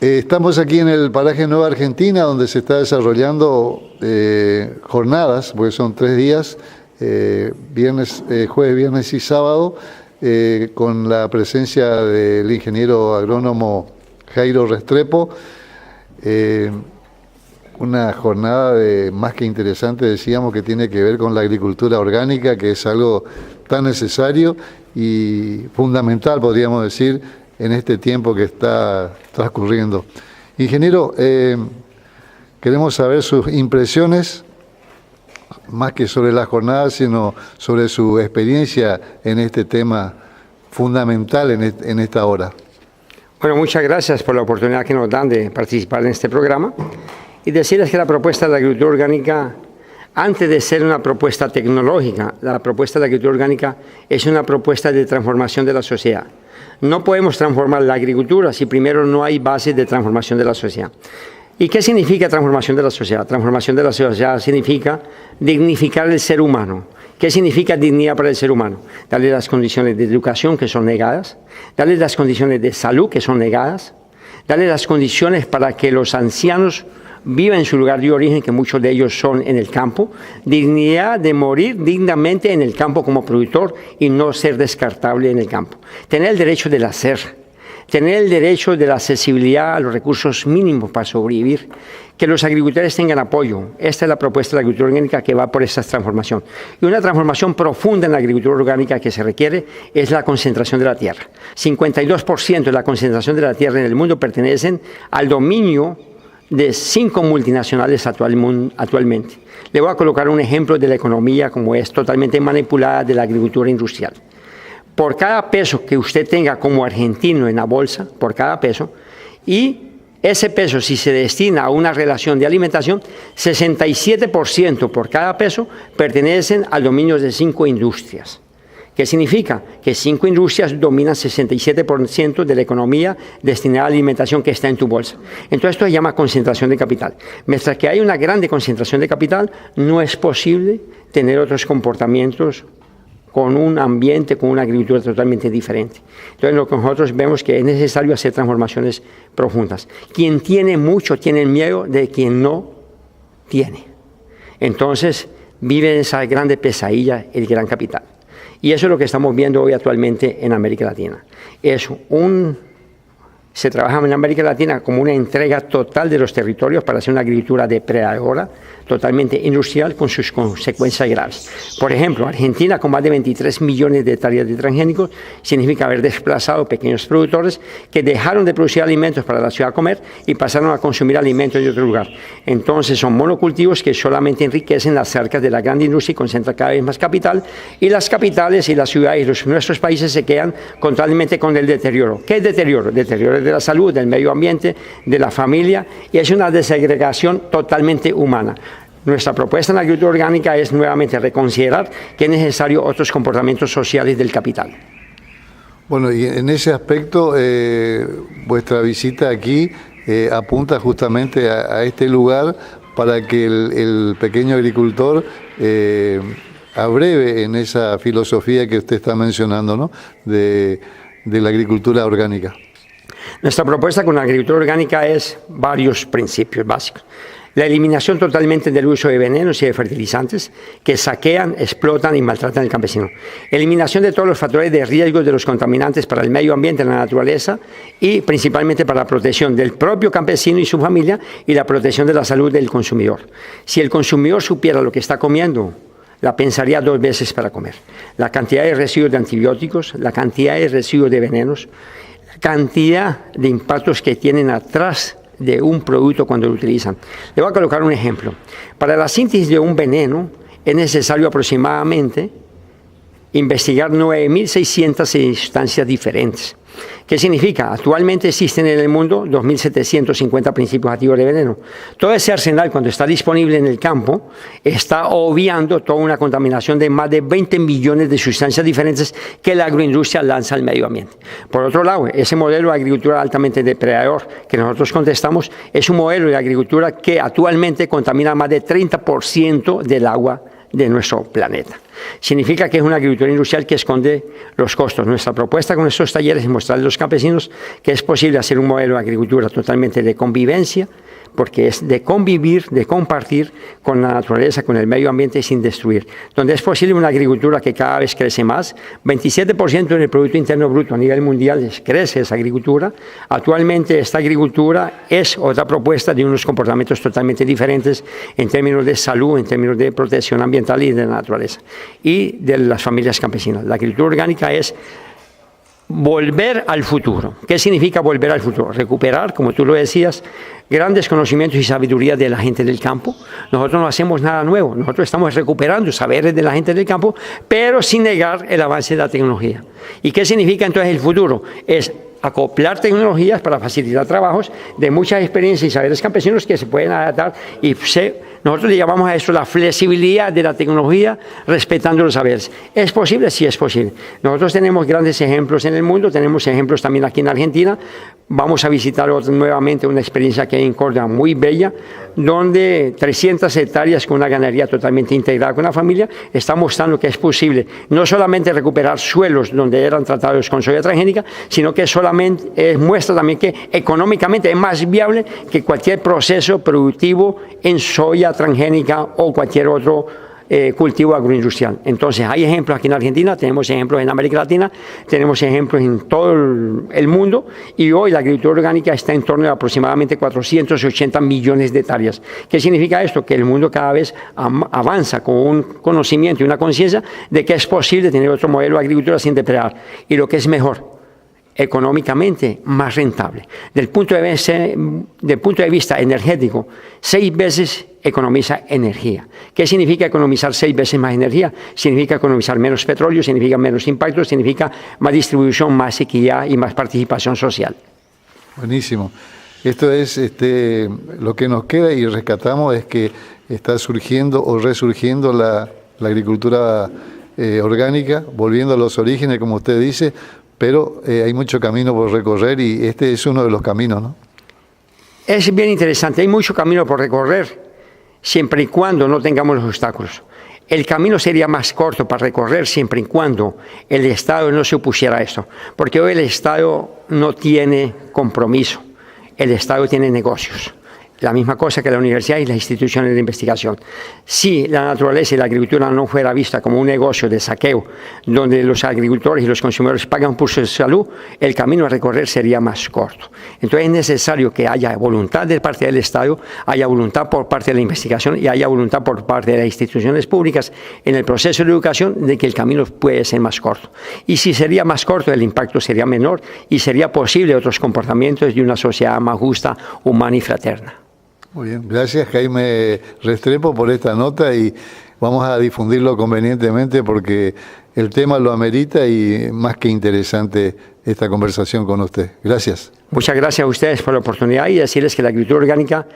Estamos aquí en el paraje Nueva Argentina, donde se está desarrollando jornadas, porque son 3 días, jueves, viernes y sábado, con la presencia del ingeniero agrónomo Jairo Restrepo. Una jornada más que interesante, decíamos, que tiene que ver con la agricultura orgánica, que es algo tan necesario y fundamental, podríamos decir, en este tiempo que está transcurriendo. Ingeniero, queremos saber sus impresiones, más que sobre la jornada, sino sobre su experiencia en este tema fundamental en esta hora. Bueno, muchas gracias por la oportunidad que nos dan de participar en este programa y decirles que la propuesta de la agricultura orgánica, antes de ser una propuesta tecnológica, la propuesta de la agricultura orgánica es una propuesta de transformación de la sociedad. No podemos transformar la agricultura si primero no hay bases de transformación de la sociedad. ¿Y qué significa transformación de la sociedad? Transformación de la sociedad significa dignificar el ser humano. ¿Qué significa dignidad para el ser humano? Darle las condiciones de educación que son negadas, darle las condiciones de salud que son negadas, darle las condiciones para que los ancianos vivan en su lugar de origen, que muchos de ellos son en el campo, dignidad de morir dignamente en el campo como productor y no ser descartable en el campo. Tener el derecho del hacer, tener el derecho de la accesibilidad a los recursos mínimos para sobrevivir, que los agricultores tengan apoyo. Esta es la propuesta de la agricultura orgánica que va por esta transformación. Y una transformación profunda en la agricultura orgánica que se requiere es la concentración de la tierra. 52% de la concentración de la tierra en el mundo pertenecen al dominio de 5 multinacionales actualmente. Le voy a colocar un ejemplo de la economía como es totalmente manipulada de la agricultura industrial. Por cada peso que usted tenga como argentino en la bolsa, por cada peso, y ese peso si se destina a una relación de alimentación, 67% por cada peso pertenecen al dominio de 5 industrias. ¿Qué significa? Que 5 industrias dominan 67% de la economía destinada a la alimentación que está en tu bolsa. Entonces esto se llama concentración de capital. Mientras que hay una grande concentración de capital, no es posible tener otros comportamientos con un ambiente, con una agricultura totalmente diferente. Entonces lo que nosotros vemos que es necesario hacer transformaciones profundas. Quien tiene mucho tiene miedo de quien no tiene. Entonces vive esa grande pesadilla, el gran capital. Y eso es lo que estamos viendo hoy actualmente en América Latina. Se trabaja en América Latina como una entrega total de los territorios para hacer una agricultura depredadora, totalmente industrial, con sus consecuencias graves. Por ejemplo, Argentina, con más de 23 millones de hectáreas de transgénicos, significa haber desplazado pequeños productores que dejaron de producir alimentos para la ciudad a comer y pasaron a consumir alimentos de otro lugar. Entonces son monocultivos que solamente enriquecen las cercas de la gran industria y concentran cada vez más capital, y las capitales y las ciudades y nuestros países se quedan totalmente con el deterioro. ¿Qué es deterioro? Deterioro de la salud, del medio ambiente, de la familia, y es una desegregación totalmente humana. Nuestra propuesta en la agricultura orgánica es nuevamente reconsiderar que es necesario otros comportamientos sociales del capital. Bueno, y en ese aspecto, vuestra visita aquí apunta justamente a este lugar para que el pequeño agricultor abreve en esa filosofía que usted está mencionando, ¿no?, de la agricultura orgánica. Nuestra propuesta con la agricultura orgánica es varios principios básicos. La eliminación totalmente del uso de venenos y de fertilizantes que saquean, explotan y maltratan al campesino. Eliminación de todos los factores de riesgo de los contaminantes para el medio ambiente, la naturaleza, y principalmente para la protección del propio campesino y su familia y la protección de la salud del consumidor. Si el consumidor supiera lo que está comiendo, la pensaría 2 veces para comer. La cantidad de residuos de antibióticos, la cantidad de residuos de venenos, cantidad de impactos que tienen atrás de un producto cuando lo utilizan. Le voy a colocar un ejemplo. Para la síntesis de un veneno es necesario aproximadamente investigar 9.600 sustancias diferentes. ¿Qué significa? Actualmente existen en el mundo 2.750 principios activos de veneno. Todo ese arsenal, cuando está disponible en el campo, está obviando toda una contaminación de más de 20 millones de sustancias diferentes que la agroindustria lanza al medio ambiente. Por otro lado, ese modelo de agricultura altamente depredador que nosotros contestamos es un modelo de agricultura que actualmente contamina más de 30% del agua de nuestro planeta. Significa que es una agricultura industrial que esconde los costos. Nuestra propuesta con estos talleres es mostrarle a los campesinos que es posible hacer un modelo de agricultura totalmente de convivencia, porque es de convivir, de compartir con la naturaleza, con el medio ambiente sin destruir. Donde es posible una agricultura que cada vez crece más. 27% del Producto Interno Bruto a nivel mundial crece esa agricultura. Actualmente esta agricultura es otra propuesta de unos comportamientos totalmente diferentes en términos de salud, en términos de protección ambiental y de la naturaleza. Y de las familias campesinas. La agricultura orgánica es volver al futuro. ¿Qué significa volver al futuro? Recuperar, como tú lo decías, grandes conocimientos y sabiduría de la gente del campo. Nosotros no hacemos nada nuevo, nosotros estamos recuperando saberes de la gente del campo, pero sin negar el avance de la tecnología. ¿Y qué significa entonces el futuro? Es acoplar tecnologías para facilitar trabajos de muchas experiencias y saberes campesinos que se pueden adaptar y nosotros le llamamos a esto la flexibilidad de la tecnología respetando los saberes. ¿Es posible? Sí, es posible. Nosotros tenemos grandes ejemplos en el mundo, tenemos ejemplos también aquí en Argentina. Vamos a visitar nuevamente una experiencia que hay en Córdoba muy bella, donde 300 hectáreas con una ganadería totalmente integrada con la familia está mostrando que es posible no solamente recuperar suelos donde eran tratados con soya transgénica, sino que solamente muestra también que económicamente es más viable que cualquier proceso productivo en soya transgénica o cualquier otro cultivo agroindustrial. Entonces hay ejemplos aquí en Argentina, tenemos ejemplos en América Latina, tenemos ejemplos en todo el mundo y hoy la agricultura orgánica está en torno a aproximadamente 480 millones de hectáreas. ¿Qué significa esto? Que el mundo cada vez avanza con un conocimiento y una conciencia de que es posible tener otro modelo de agricultura sin depredar y lo que es mejor, económicamente más rentable. Del punto de vista energético, 6 veces economiza energía. ¿Qué significa economizar 6 veces más energía? Significa economizar menos petróleo, significa menos impacto, significa más distribución, más equidad y más participación social. Buenísimo. Esto es lo que nos queda y rescatamos es que está surgiendo o resurgiendo la agricultura orgánica, volviendo a los orígenes, como usted dice, pero hay mucho camino por recorrer y este es uno de los caminos, ¿no? Es bien interesante, hay mucho camino por recorrer, siempre y cuando no tengamos los obstáculos. El camino sería más corto para recorrer siempre y cuando el Estado no se opusiera a esto, porque hoy el Estado no tiene compromiso, el Estado tiene negocios. La misma cosa que la universidad y las instituciones de investigación. Si la naturaleza y la agricultura no fuera vista como un negocio de saqueo, donde los agricultores y los consumidores pagan por su salud, el camino a recorrer sería más corto. Entonces es necesario que haya voluntad de parte del Estado, haya voluntad por parte de la investigación y haya voluntad por parte de las instituciones públicas en el proceso de educación de que el camino puede ser más corto. Y si sería más corto, el impacto sería menor y sería posible otros comportamientos de una sociedad más justa, humana y fraterna. Muy bien, gracias Jaime Restrepo por esta nota y vamos a difundirlo convenientemente porque el tema lo amerita y más que interesante esta conversación con usted. Gracias. Muchas gracias a ustedes por la oportunidad y decirles que la agricultura orgánica,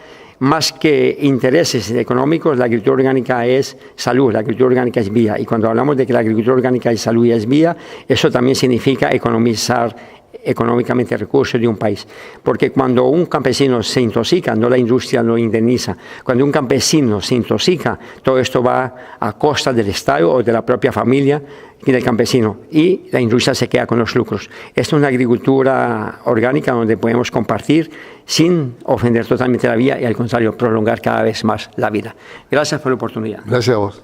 más que intereses económicos, la agricultura orgánica es salud, la agricultura orgánica es vida. Y cuando hablamos de que la agricultura orgánica es salud y es vida, eso también significa economizar económicamente recursos de un país. Porque cuando un campesino se intoxica, no la industria lo indemniza. Cuando un campesino se intoxica, todo esto va a costa del Estado o de la propia familia y del campesino. Y la industria se queda con los lucros. Esta es una agricultura orgánica donde podemos compartir sin ofender totalmente la vida y al contrario, prolongar cada vez más la vida. Gracias por la oportunidad. Gracias a vos.